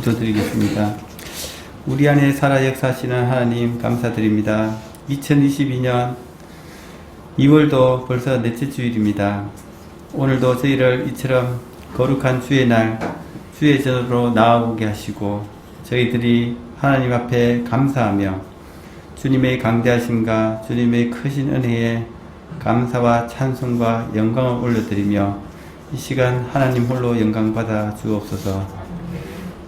기도드리겠습니다. 우리 안에 살아 역사하시는 하나님 감사드립니다. 2022년 2월도 벌써 넷째 주일입니다. 오늘도 저희를 이처럼 거룩한 주의 날, 주의 전으로 나아오게 하시고 저희들이 하나님 앞에 감사하며 주님의 강대하심과 주님의 크신 은혜에 감사와 찬송과 영광을 올려드리며 이 시간 하나님 홀로 영광받아 주옵소서.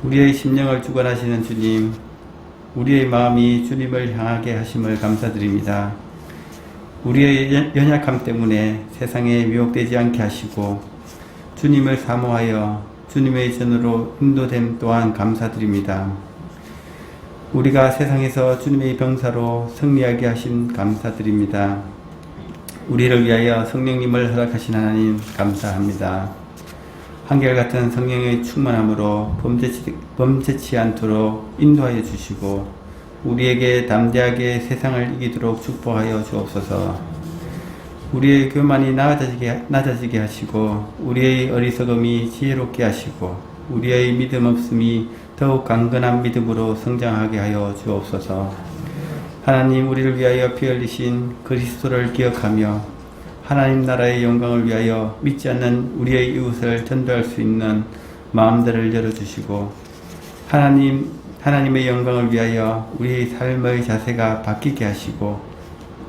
우리의 심령을 주관하시는 주님, 우리의 마음이 주님을 향하게 하심을 감사드립니다. 우리의 연약함 때문에 세상에 미혹되지 않게 하시고 주님을 사모하여 주님의 전으로 인도됨 또한 감사드립니다. 우리가 세상에서 주님의 병사로 승리하게 하신 감사드립니다. 우리를 위하여 성령님을 허락하신 하나님 감사합니다. 한결같은 성령의 충만함으로 범죄치 않도록 인도하여 주시고 우리에게 담대하게 세상을 이기도록 축복하여 주옵소서. 우리의 교만이 낮아지게 하시고 우리의 어리석음이 지혜롭게 하시고 우리의 믿음 없음이 더욱 강건한 믿음으로 성장하게 하여 주옵소서. 하나님, 우리를 위하여 피 흘리신 그리스도를 기억하며 하나님 나라의 영광을 위하여 믿지 않는 우리의 이웃을 전도할 수 있는 마음들을 열어주시고 하나님의 영광을 위하여 우리의 삶의 자세가 바뀌게 하시고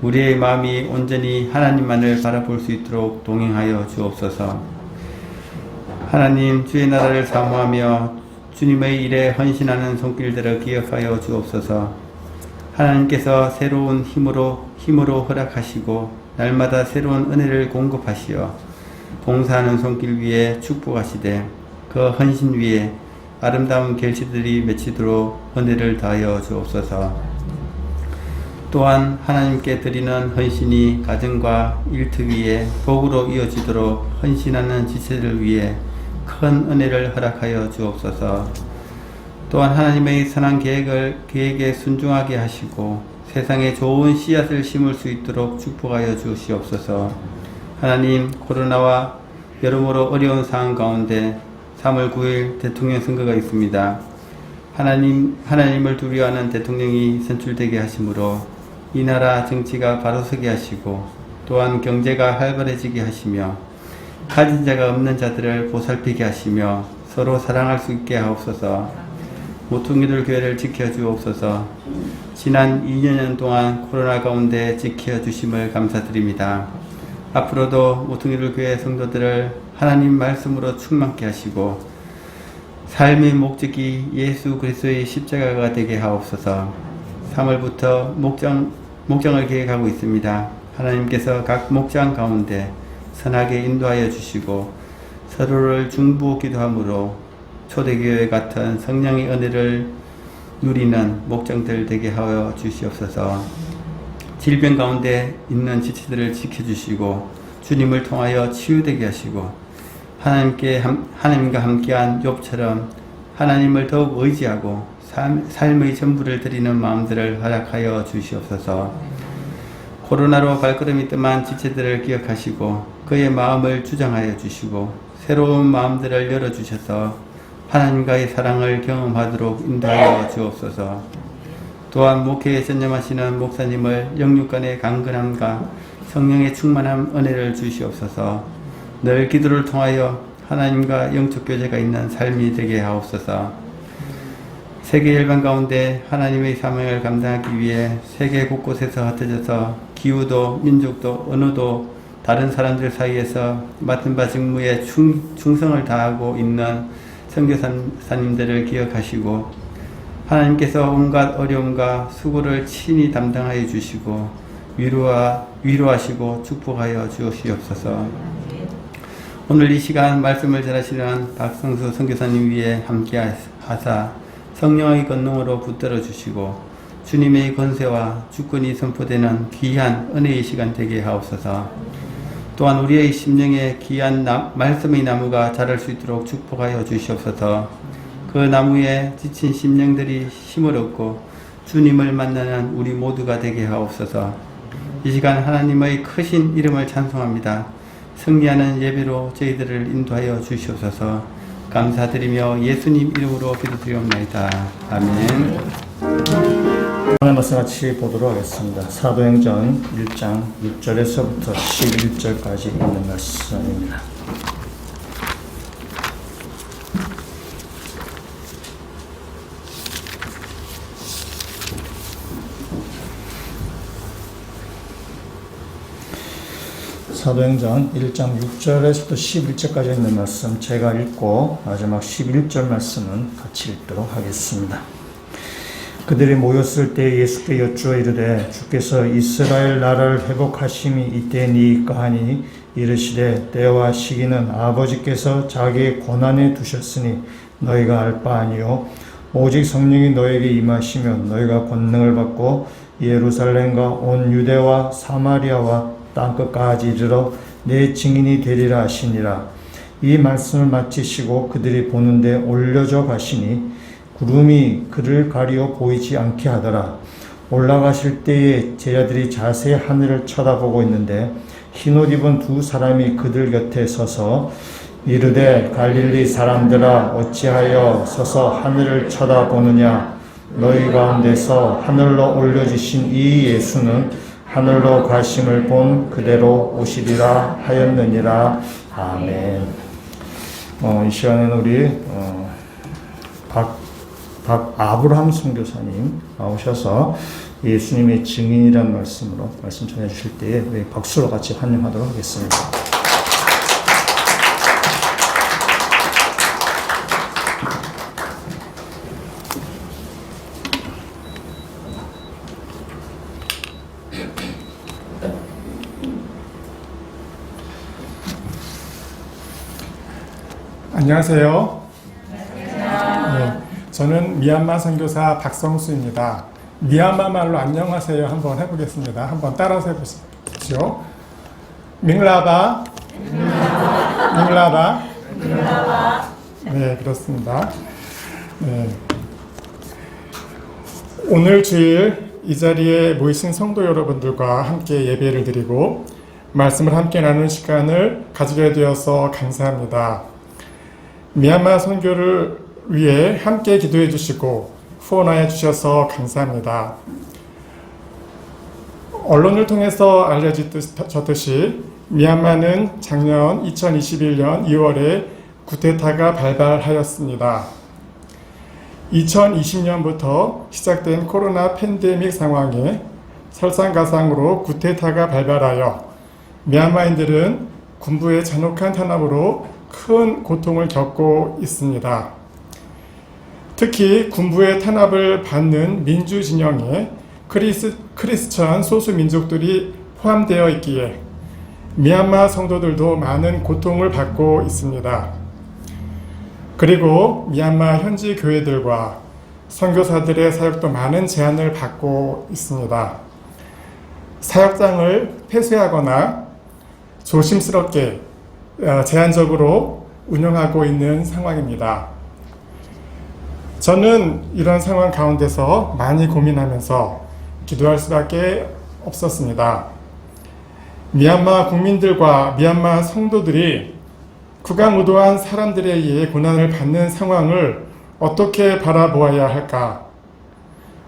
우리의 마음이 온전히 하나님만을 바라볼 수 있도록 동행하여 주옵소서. 하나님, 주의 나라를 사모하며 주님의 일에 헌신하는 손길들을 기억하여 주옵소서. 하나님께서 새로운 힘으로 허락하시고 날마다 새로운 은혜를 공급하시어 봉사하는 손길 위에 축복하시되 그 헌신 위에 아름다운 결실들이 맺히도록 은혜를 다하여 주옵소서. 또한 하나님께 드리는 헌신이 가정과 일터 위에 복으로 이어지도록 헌신하는 지체를 위해 큰 은혜를 허락하여 주옵소서. 또한 하나님의 선한 계획에 순종하게 하시고 세상에 좋은 씨앗을 심을 수 있도록 축복하여 주시옵소서. 하나님, 코로나와 여러모로 어려운 상황 가운데 3월 9일 대통령 선거가 있습니다. 하나님을 두려워하는 대통령이 선출되게 하시므로 이 나라 정치가 바로 서게 하시고 또한 경제가 활발해지게 하시며 가진 자가 없는 자들을 보살피게 하시며 서로 사랑할 수 있게 하옵소서. 모퉁이들 교회를 지켜주옵소서. 지난 2년 동안 코로나 가운데 지켜주심을 감사드립니다. 앞으로도 모퉁이들 교회 성도들을 하나님 말씀으로 충만케 하시고 삶의 목적이 예수 그리스도의 십자가가 되게 하옵소서. 3월부터 목장을 계획하고 있습니다. 하나님께서 각 목장 가운데 선하게 인도하여 주시고 서로를 중보기도함으로 초대교회 같은 성령의 은혜를 누리는 목장들 되게 하여 주시옵소서. 질병 가운데 있는 지체들을 지켜주시고 주님을 통하여 치유되게 하시고 하나님과 함께한 욥처럼 하나님을 더욱 의지하고 삶의 전부를 드리는 마음들을 허락하여 주시옵소서. 코로나로 발걸음이 뜸한 지체들을 기억하시고 그의 마음을 주장하여 주시고 새로운 마음들을 열어주셔서 하나님과의 사랑을 경험하도록 인도하여 주옵소서. 또한 목회에 전념하시는 목사님을 영육간의 강건함과 성령의 충만한 은혜를 주시옵소서. 늘 기도를 통하여 하나님과 영적 교제가 있는 삶이 되게 하옵소서. 세계 열방 가운데 하나님의 사명을 감당하기 위해 세계 곳곳에서 흩어져서 기후도 민족도 언어도 다른 사람들 사이에서 맡은 바 직무에 충성을 다하고 있는 선교사님들을 기억하시고 하나님께서 온갖 어려움과 수고를 친히 담당하여 주시고 위로하시고 축복하여 주시옵소서. 오늘 이 시간 말씀을 전하시는 박성수 선교사님 위에 함께 하사 성령의 권능으로 붙들어 주시고 주님의 권세와 주권이 선포되는 귀한 은혜의 시간 되게 하옵소서. 또한 우리의 심령에 귀한 말씀의 나무가 자랄 수 있도록 축복하여 주시옵소서. 그 나무에 지친 심령들이 힘을 얻고 주님을 만나는 우리 모두가 되게 하옵소서. 이 시간 하나님의 크신 이름을 찬송합니다. 승리하는 예배로 저희들을 인도하여 주시옵소서. 감사드리며 예수님 이름으로 기도드리옵나이다. 아멘. 오늘 말씀 같이 보도록 하겠습니다. 사도행전 1장 6절에서부터 11절까지 있는 말씀입니다. 사도행전 1장 6절에서부터 11절까지 있는 말씀 제가 읽고 마지막 11절 말씀은 같이 읽도록 하겠습니다. 그들이 모였을 때 예수께 여쭈어 이르되 주께서 이스라엘 나라를 회복하심이 이때니까 하니 이르시되 때와 시기는 아버지께서 자기의 권한에 두셨으니 너희가 알 바 아니요 오직 성령이 너에게 임하시면 너희가 권능을 받고 예루살렘과 온 유대와 사마리아와 땅끝까지 이르러 내 증인이 되리라 하시니라. 이 말씀을 마치시고 그들이 보는데 올려져 가시니 구름이 그를 가리어 보이지 않게 하더라. 올라가실 때에 제자들이 자세히 하늘을 쳐다보고 있는데 흰옷 입은 두 사람이 그들 곁에 서서 이르되 갈릴리 사람들아 어찌하여 서서 하늘을 쳐다보느냐. 너희 가운데서 하늘로 올려지신 이 예수는 하늘로 가심을 본 그대로 오시리라 하였느니라. 아멘. 이 시간에는 우리 아브라함 선교사님 오셔서 예수님의 증인이라는 말씀으로 말씀 전해 주실 때에 우리 박수로 같이 환영하도록 하겠습니다. 안녕하세요. 네, 저는 미얀마 선교사 박성수입니다. 미얀마 말로 안녕하세요 한번 해보겠습니다. 한번 따라서 해보십시오. 밍라바, 밍라바. 네, 그렇습니다. 네. 오늘 주일 이 자리에 모이신 성도 여러분들과 함께 예배를 드리고 말씀을 함께 나누는 시간을 가지게 되어서 감사합니다. 미얀마 선교를 위해 함께 기도해 주시고 후원하여 주셔서 감사합니다. 언론을 통해서 알려졌듯이 미얀마는 작년 2021년 2월에 쿠데타가 발발하였습니다. 2020년부터 시작된 코로나 팬데믹 상황에 설상가상으로 쿠데타가 발발하여 미얀마인들은 군부의 잔혹한 탄압으로 큰 고통을 겪고 있습니다. 특히 군부의 탄압을 받는 민주 진영에 크리스천 소수 민족들이 포함되어 있기에 미얀마 성도들도 많은 고통을 받고 있습니다. 그리고 미얀마 현지 교회들과 선교사들의 사역도 많은 제한을 받고 있습니다. 사역장을 폐쇄하거나 조심스럽게 제한적으로 운영하고 있는 상황입니다. 저는 이런 상황 가운데서 많이 고민하면서 기도할 수밖에 없었습니다. 미얀마 국민들과 미얀마 성도들이 극악무도한 사람들에 의해 고난을 받는 상황을 어떻게 바라보아야 할까?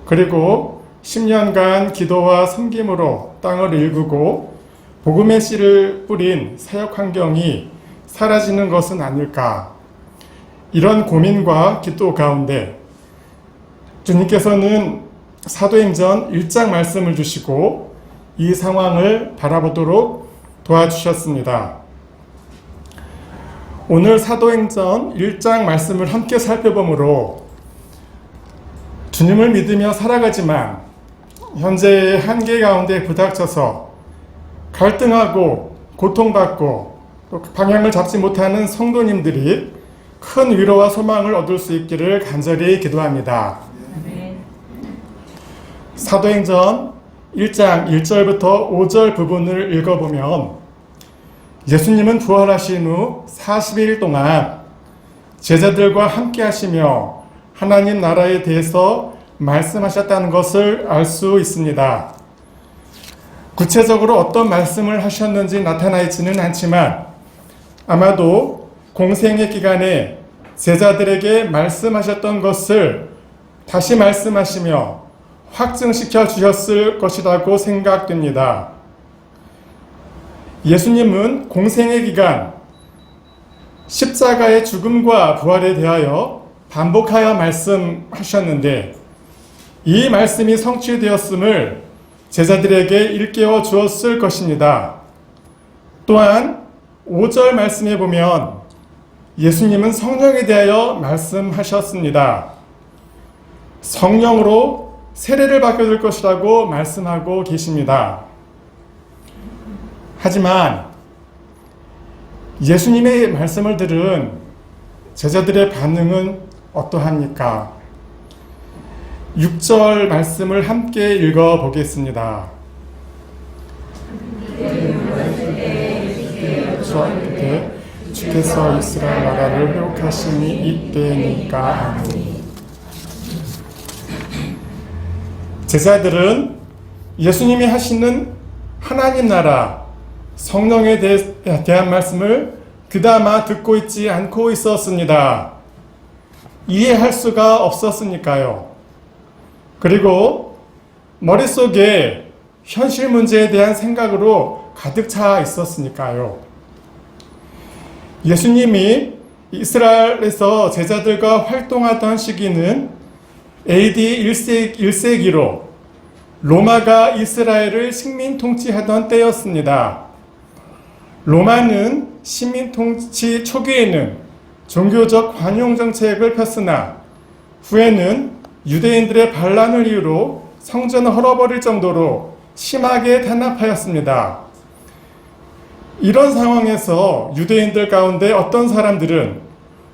그리고 10년간 기도와 섬김으로 땅을 일구고 복음의 씨를 뿌린 사역 환경이 사라지는 것은 아닐까? 이런 고민과 기도 가운데 주님께서는 사도행전 1장 말씀을 주시고 이 상황을 바라보도록 도와주셨습니다. 오늘 사도행전 1장 말씀을 함께 살펴보므로 주님을 믿으며 살아가지만 현재의 한계 가운데 부닥쳐서 갈등하고 고통받고 또 방향을 잡지 못하는 성도님들이 큰 위로와 소망을 얻을 수 있기를 간절히 기도합니다. 사도행전 1장 1절부터 5절 부분을 읽어보면 예수님은 부활하신 후 40일 동안 제자들과 함께 하시며 하나님 나라에 대해서 말씀하셨다는 것을 알 수 있습니다. 구체적으로 어떤 말씀을 하셨는지 나타나 있지는 않지만 아마도 공생의 기간에 제자들에게 말씀하셨던 것을 다시 말씀하시며 확증시켜 주셨을 것이라고 생각됩니다. 예수님은 공생의 기간 십자가의 죽음과 부활에 대하여 반복하여 말씀하셨는데 이 말씀이 성취되었음을 제자들에게 일깨워 주었을 것입니다. 또한 5절 말씀에 보면 예수님은 성령에 대하여 말씀하셨습니다. 성령으로 세례를 받게 될 것이라고 말씀하고 계십니다. 하지만 예수님의 말씀을 들은 제자들의 반응은 어떠합니까? 6절 말씀을 함께 읽어보겠습니다. 주께서 이스라엘 나라를 회복하심이 이때니까. 제자들은 예수님이 하시는 하나님 나라 성령에 대한 말씀을 그나마 듣고 있지 않고 있었습니다. 이해할 수가 없었으니까요. 그리고 머릿속에 현실 문제에 대한 생각으로 가득 차 있었으니까요. 예수님이 이스라엘에서 제자들과 활동하던 시기는 AD 1세기로 로마가 이스라엘을 식민 통치하던 때였습니다. 로마는 식민 통치 초기에는 종교적 관용 정책을 폈으나 후에는 유대인들의 반란을 이유로 성전을 헐어버릴 정도로 심하게 탄압하였습니다. 이런 상황에서 유대인들 가운데 어떤 사람들은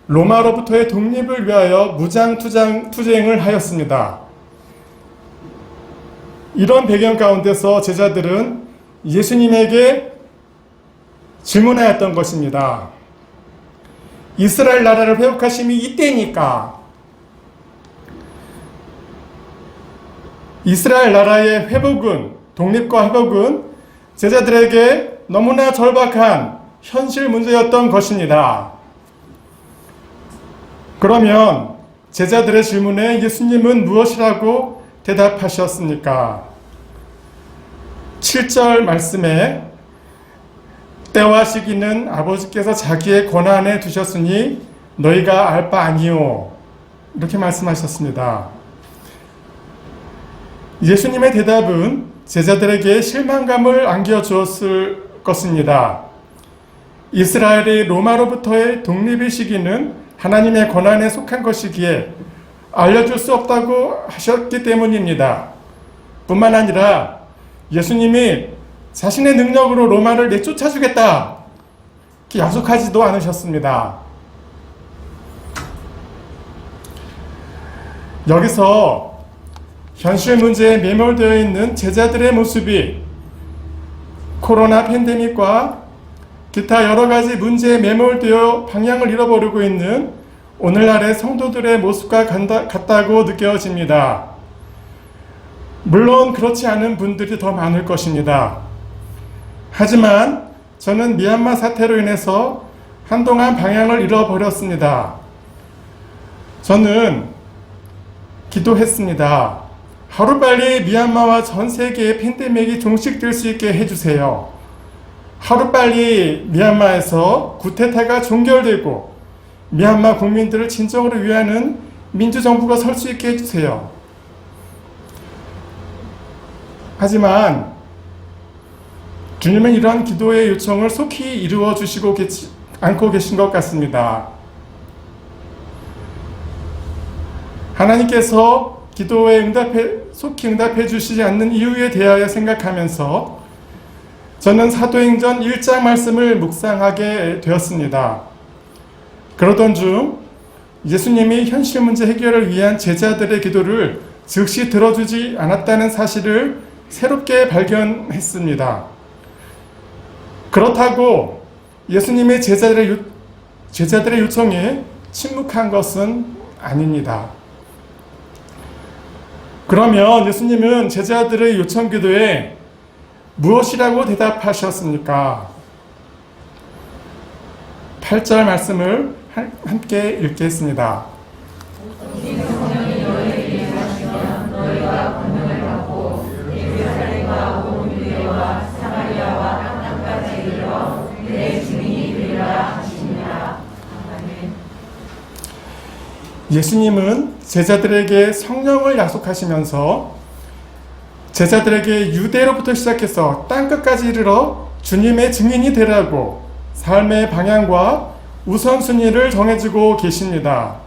로마로부터의 독립을 위하여 투쟁을 하였습니다. 이런 배경 가운데서 제자들은 예수님에게 질문하였던 것입니다. 이스라엘 나라를 회복하심이 이때니까. 이스라엘 나라의 회복은, 독립과 회복은 제자들에게 너무나 절박한 현실 문제였던 것입니다. 그러면 제자들의 질문에 예수님은 무엇이라고 대답하셨습니까? 7절 말씀에 때와 시기는 아버지께서 자기의 권한에 두셨으니 너희가 알 바 아니오. 이렇게 말씀하셨습니다. 예수님의 대답은 제자들에게 실망감을 안겨주었을 것입니다. 이스라엘이 로마로부터의 독립의 시기는 하나님의 권한에 속한 것이기에 알려줄 수 없다고 하셨기 때문입니다. 뿐만 아니라 예수님이 자신의 능력으로 로마를 내쫓아주겠다 이렇게 약속하지도 않으셨습니다. 여기서 현실 문제에 매몰되어 있는 제자들의 모습이 코로나 팬데믹과 기타 여러 가지 문제에 매몰되어 방향을 잃어버리고 있는 오늘날의 성도들의 모습과 같다고 느껴집니다. 물론 그렇지 않은 분들이 더 많을 것입니다. 하지만 저는 미얀마 사태로 인해서 한동안 방향을 잃어버렸습니다. 저는 기도했습니다. 하루빨리 미얀마와 전 세계의 팬데믹이 종식될 수 있게 해주세요. 하루빨리 미얀마에서 쿠데타가 종결되고 미얀마 국민들을 진정으로 위하는 민주정부가 설 수 있게 해주세요. 하지만 주님은 이러한 기도의 요청을 속히 이루어 주시고 않고 계신 것 같습니다. 하나님께서 기도에 속히 응답해 주시지 않는 이유에 대하여 생각하면서 저는 사도행전 1장 말씀을 묵상하게 되었습니다. 그러던 중 예수님이 현실 문제 해결을 위한 제자들의 기도를 즉시 들어주지 않았다는 사실을 새롭게 발견했습니다. 그렇다고 예수님의 제자들의 요청에 침묵한 것은 아닙니다. 그러면 예수님은 제자들의 요청 기도에 무엇이라고 대답하셨습니까? 8절 말씀을 함께 읽겠습니다. 예수님은 제자들에게 성령을 약속하시면서 제자들에게 유대로부터 시작해서 땅끝까지 이르러 주님의 증인이 되라고 삶의 방향과 우선순위를 정해주고 계십니다.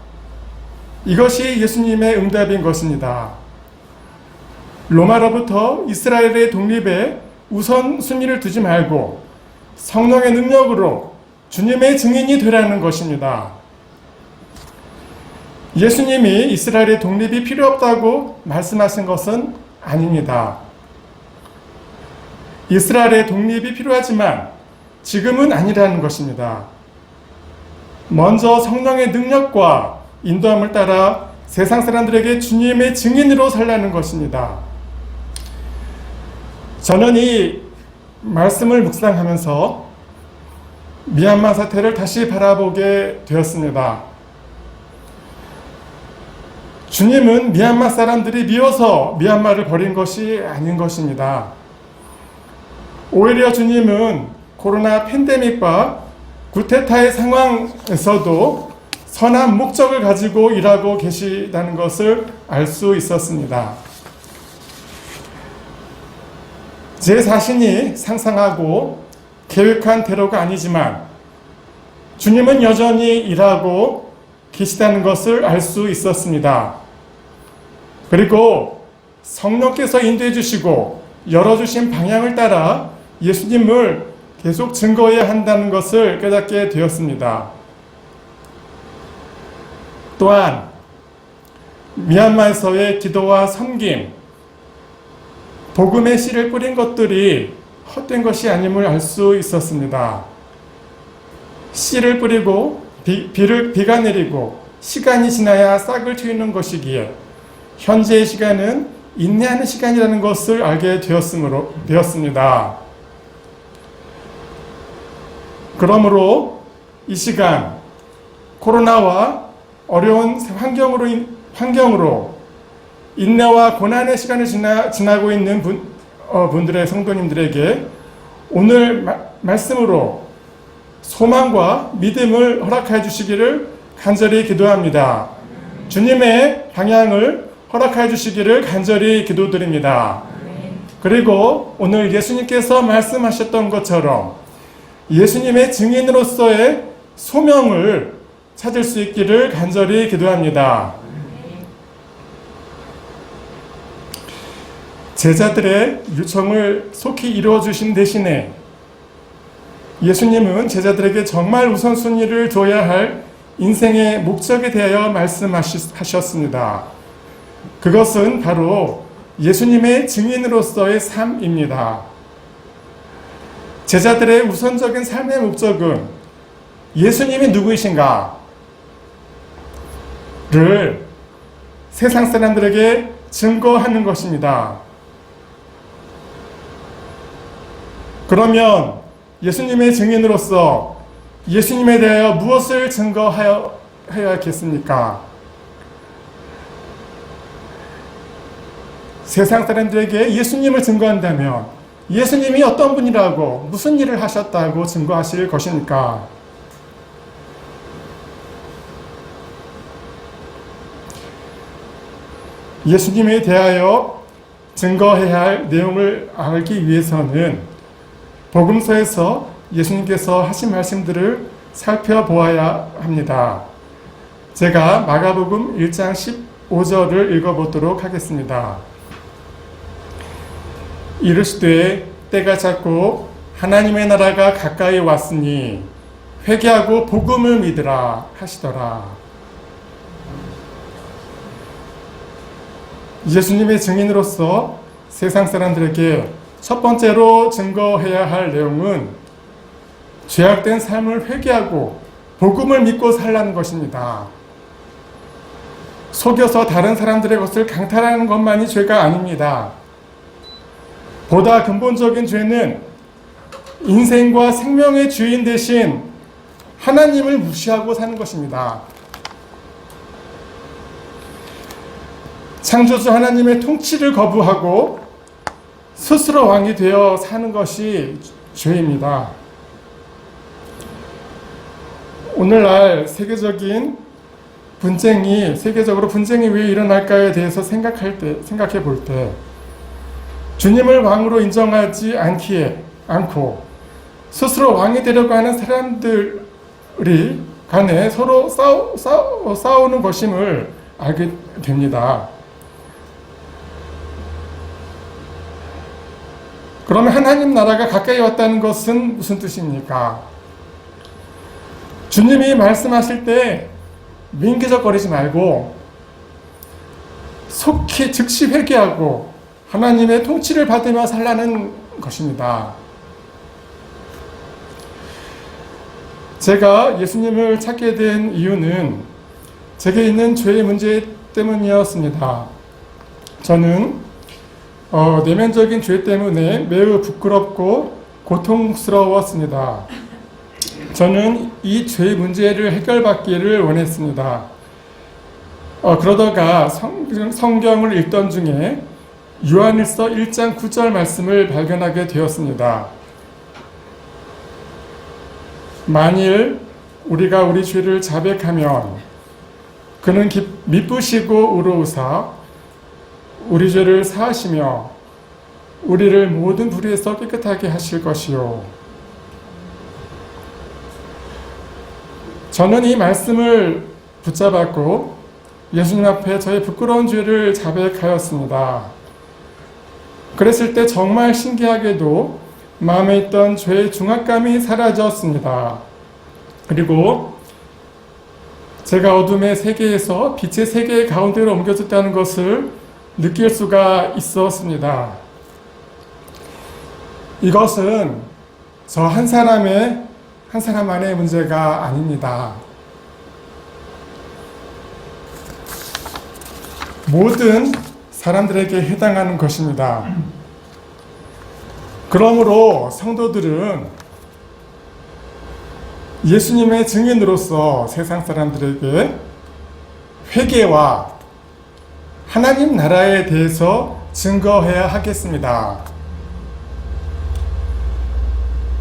이것이 예수님의 응답인 것입니다. 로마로부터 이스라엘의 독립에 우선순위를 두지 말고 성령의 능력으로 주님의 증인이 되라는 것입니다. 예수님이 이스라엘의 독립이 필요 없다고 말씀하신 것은 아닙니다. 이스라엘의 독립이 필요하지만 지금은 아니라는 것입니다. 먼저 성령의 능력과 인도함을 따라 세상 사람들에게 주님의 증인으로 살라는 것입니다. 저는 이 말씀을 묵상하면서 미얀마 사태를 다시 바라보게 되었습니다. 주님은 미얀마 사람들이 미워서 미얀마를 버린 것이 아닌 것입니다. 오히려 주님은 코로나 팬데믹과 구테타의 상황에서도 선한 목적을 가지고 일하고 계시다는 것을 알 수 있었습니다. 제 자신이 상상하고 계획한 대로가 아니지만 주님은 여전히 일하고 계시다는 것을 알 수 있었습니다. 그리고 성령께서 인도해 주시고 열어주신 방향을 따라 예수님을 계속 증거해야 한다는 것을 깨닫게 되었습니다. 또한 미얀마에서의 기도와 섬김, 복음의 씨를 뿌린 것들이 헛된 것이 아님을 알 수 있었습니다. 씨를 뿌리고 비가 내리고 시간이 지나야 싹을 틔우는 것이기에 현재의 시간은 인내하는 시간이라는 것을 알게 되었습니다. 그러므로 이 시간 코로나와 어려운 환경으로 인내와 고난의 시간을 지나고 있는 분들의 성도님들에게 오늘 말씀으로 소망과 믿음을 허락해 주시기를 간절히 기도합니다. 주님의 방향을 허락해 주시기를 간절히 기도드립니다. 그리고 오늘 예수님께서 말씀하셨던 것처럼 예수님의 증인으로서의 소명을 찾을 수 있기를 간절히 기도합니다. 제자들의 요청을 속히 이루어 주신 대신에 예수님은 제자들에게 정말 우선순위를 둬야 할 인생의 목적에 대하여 말씀하셨습니다. 그것은 바로 예수님의 증인으로서의 삶입니다. 제자들의 우선적인 삶의 목적은 예수님이 누구이신가를 세상 사람들에게 증거하는 것입니다. 그러면 예수님의 증인으로서 예수님에 대하여 무엇을 증거해야겠습니까? 세상 사람들에게 예수님을 증거한다면 예수님이 어떤 분이라고 무슨 일을 하셨다고 증거하실 것입니까? 예수님에 대하여 증거해야 할 내용을 알기 위해서는 복음서에서 예수님께서 하신 말씀들을 살펴보아야 합니다. 제가 마가복음 1장 15절을 읽어보도록 하겠습니다. 이르시되 때가 찼고 하나님의 나라가 가까이 왔으니 회개하고 복음을 믿으라 하시더라. 예수님의 증인으로서 세상 사람들에게 첫 번째로 증거해야 할 내용은 죄악된 삶을 회개하고 복음을 믿고 살라는 것입니다. 속여서 다른 사람들의 것을 강탈하는 것만이 죄가 아닙니다. 보다 근본적인 죄는 인생과 생명의 주인 되신 하나님을 무시하고 사는 것입니다. 창조주 하나님의 통치를 거부하고 스스로 왕이 되어 사는 것이 죄입니다. 오늘날 세계적으로 분쟁이 왜 일어날까에 대해서 생각해 볼 때, 주님을 왕으로 인정하지 않고 스스로 왕이 되려고 하는 사람들이 간에 서로 싸우는 것임을 알게 됩니다. 그러면 하나님 나라가 가까이 왔다는 것은 무슨 뜻입니까? 주님이 말씀하실 때 민기적거리지 말고 속히 즉시 회개하고 하나님의 통치를 받으며 살라는 것입니다. 제가 예수님을 찾게 된 이유는 제게 있는 죄의 문제 때문이었습니다. 저는 내면적인 죄 때문에 매우 부끄럽고 고통스러웠습니다. 저는 이 죄의 문제를 해결받기를 원했습니다. 그러다가 성경을 읽던 중에 요한일서 1장 9절 말씀을 발견하게 되었습니다. 만일 우리가 우리 죄를 자백하면 그는 미쁘시고 의로우사 우리 죄를 사하시며 우리를 모든 불의에서 깨끗하게 하실 것이요. 저는 이 말씀을 붙잡았고 예수님 앞에 저의 부끄러운 죄를 자백하였습니다. 그랬을 때 정말 신기하게도 마음에 있던 죄의 중압감이 사라졌습니다. 그리고 제가 어둠의 세계에서 빛의 세계 가운데로 옮겨졌다는 것을 느낄 수가 있었습니다. 이것은 저 한 사람만의 문제가 아닙니다. 모든 사람들에게 해당하는 것입니다. 그러므로 성도들은 예수님의 증인으로서 세상 사람들에게 회개와 하나님 나라에 대해서 증거해야 하겠습니다.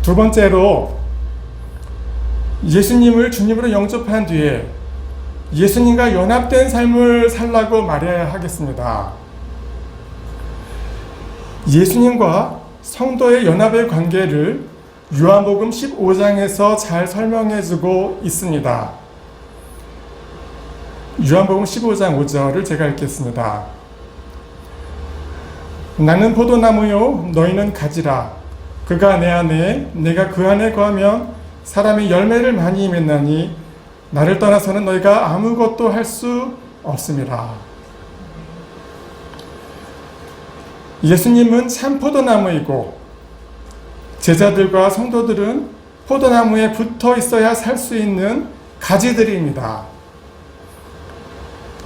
두 번째로, 예수님을 주님으로 영접한 뒤에 예수님과 연합된 삶을 살라고 말해야 하겠습니다. 예수님과 성도의 연합의 관계를 요한복음 15장에서 잘 설명해주고 있습니다. 요한복음 15장 5절을 제가 읽겠습니다. 나는 포도나무요 너희는 가지라. 그가 내 안에 내가 그 안에 거하면 사람이 열매를 많이 맺나니 나를 떠나서는 너희가 아무것도 할 수 없음이라. 예수님은 참 포도나무이고 제자들과 성도들은 포도나무에 붙어 있어야 살 수 있는 가지들입니다.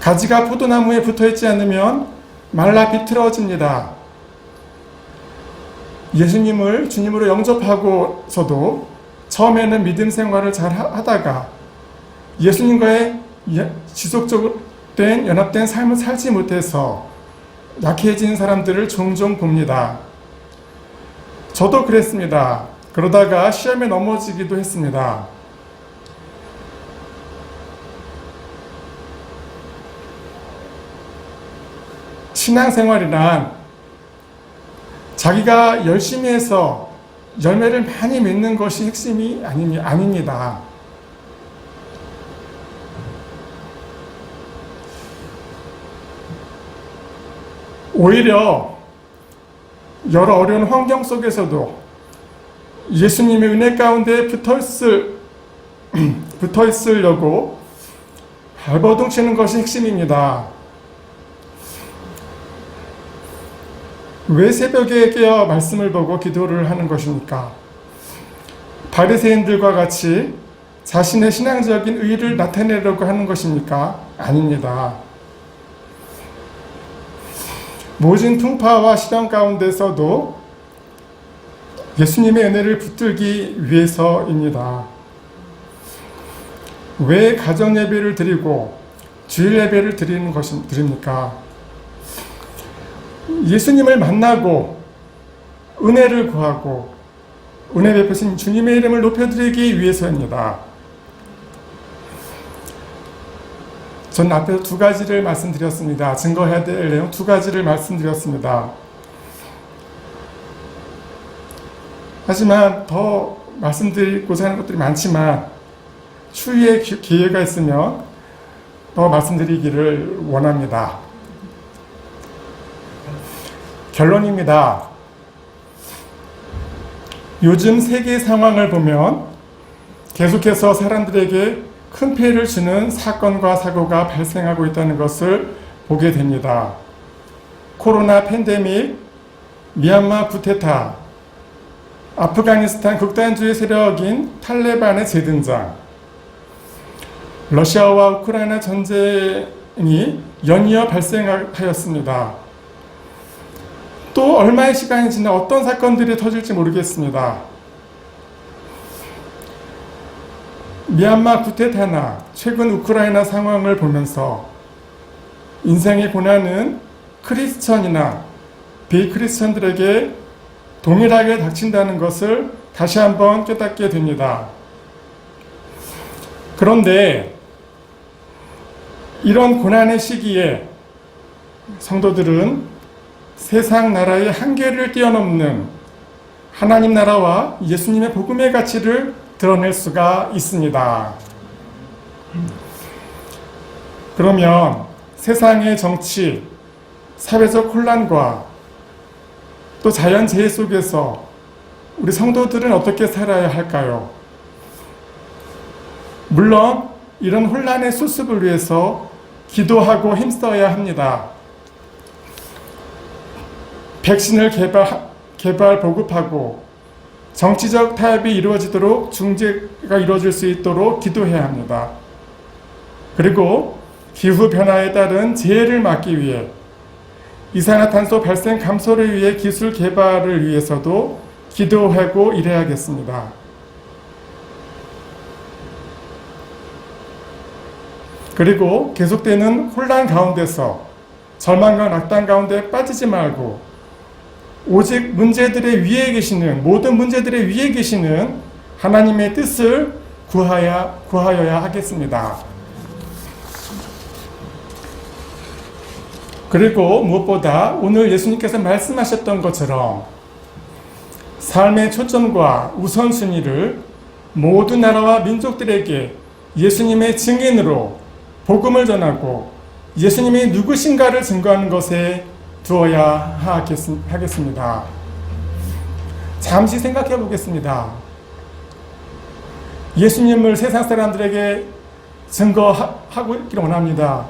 가지가 포도나무에 붙어 있지 않으면 말라 비틀어집니다. 예수님을 주님으로 영접하고서도 처음에는 믿음 생활을 잘 하다가 예수님과의 지속적으로 된 연합된 삶을 살지 못해서 약해진 사람들을 종종 봅니다. 저도 그랬습니다. 그러다가 시험에 넘어지기도 했습니다. 신앙생활이란 자기가 열심히 해서 열매를 많이 맺는 것이 핵심이 아닙니다. 오히려 여러 어려운 환경 속에서도 예수님의 은혜 가운데 붙어 있으려고 발버둥 치는 것이 핵심입니다. 왜 새벽에 깨어 말씀을 보고 기도를 하는 것입니까? 바리새인들과 같이 자신의 신앙적인 의의를 나타내려고 하는 것입니까? 아닙니다. 모진 풍파와 시련 가운데서도 예수님의 은혜를 붙들기 위해서입니다. 왜 가정 예배를 드리고 주일 예배를 드립니까? 예수님을 만나고 은혜를 구하고 은혜 베푸신 주님의 이름을 높여드리기 위해서입니다. 전 앞에서 두 가지를 말씀드렸습니다. 증거해야 될 내용 두 가지를 말씀드렸습니다. 하지만 더 말씀드리고자 하는 것들이 많지만 추후에 기회가 있으면 더 말씀드리기를 원합니다. 결론입니다. 요즘 세계 상황을 보면 계속해서 사람들에게 큰 피해를 주는 사건과 사고가 발생하고 있다는 것을 보게 됩니다. 코로나 팬데믹, 미얀마 쿠데타, 아프가니스탄 극단주의 세력인 탈레반의 재등장, 러시아와 우크라이나 전쟁이 연이어 발생하였습니다. 또 얼마의 시간이 지나 어떤 사건들이 터질지 모르겠습니다. 미얀마 쿠데타나 최근 우크라이나 상황을 보면서 인생의 고난은 크리스천이나 비크리스천들에게 동일하게 닥친다는 것을 다시 한번 깨닫게 됩니다. 그런데 이런 고난의 시기에 성도들은 세상 나라의 한계를 뛰어넘는 하나님 나라와 예수님의 복음의 가치를 드러낼 수가 있습니다. 그러면 세상의 정치, 사회적 혼란과 또 자연재해 속에서 우리 성도들은 어떻게 살아야 할까요? 물론 이런 혼란의 수습을 위해서 기도하고 힘써야 합니다. 백신을 개발 보급하고 정치적 타협이 이루어지도록 중재가 이루어질 수 있도록 기도해야 합니다. 그리고 기후변화에 따른 재해를 막기 위해 이산화탄소 발생 감소를 위해 기술 개발을 위해서도 기도하고 일해야겠습니다. 그리고 계속되는 혼란 가운데서 절망과 낙담 가운데 빠지지 말고 오직 문제들의 위에 계시는 모든 문제들의 위에 계시는 하나님의 뜻을 구하여야 하겠습니다. 그리고 무엇보다 오늘 예수님께서 말씀하셨던 것처럼 삶의 초점과 우선순위를 모든 나라와 민족들에게 예수님의 증인으로 복음을 전하고 예수님이 누구신가를 증거하는 것에 두어야 하겠습니다. 잠시 생각해 보겠습니다. 예수님을 세상 사람들에게 증거하고 있기를 원합니다.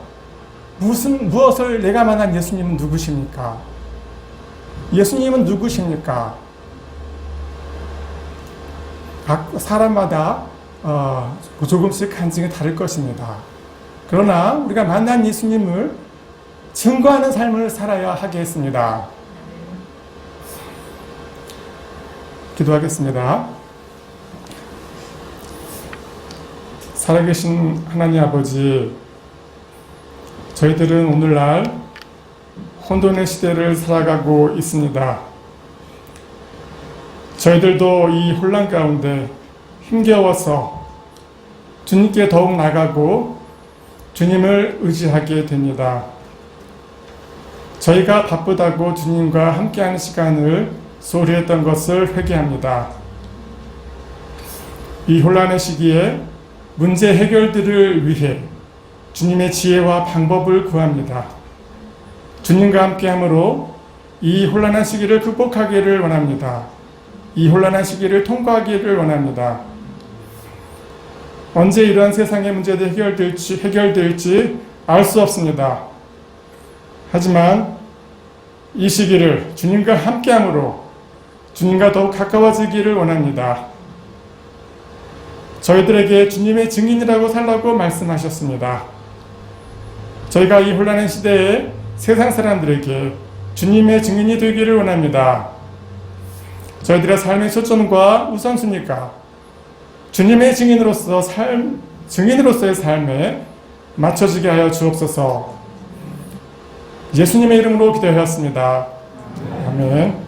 무엇을 내가 만난 예수님은 누구십니까? 예수님은 누구십니까? 각 사람마다 조금씩 간증이 다를 것입니다. 그러나 우리가 만난 예수님을 증거하는 삶을 살아야 하겠습니다. 기도하겠습니다. 살아계신 하나님 아버지, 저희들은 오늘날 혼돈의 시대를 살아가고 있습니다. 저희들도 이 혼란 가운데 힘겨워서 주님께 더욱 나가고 주님을 의지하게 됩니다. 저희가 바쁘다고 주님과 함께하는 시간을 소홀히 했던 것을 회개합니다. 이 혼란의 시기에 문제 해결들을 위해 주님의 지혜와 방법을 구합니다. 주님과 함께함으로 이 혼란한 시기를 극복하기를 원합니다. 이 혼란한 시기를 통과하기를 원합니다. 언제 이러한 세상의 문제들이 해결될지 알 수 없습니다. 하지만 이 시기를 주님과 함께함으로 주님과 더욱 가까워지기를 원합니다. 저희들에게 주님의 증인이라고 살라고 말씀하셨습니다. 저희가 이 혼란한 시대에 세상 사람들에게 주님의 증인이 되기를 원합니다. 저희들의 삶의 초점과 우선순위가 주님의 증인으로서 증인으로서의 삶에 맞춰지게 하여 주옵소서. 예수님의 이름으로 기도하였습니다. 아멘.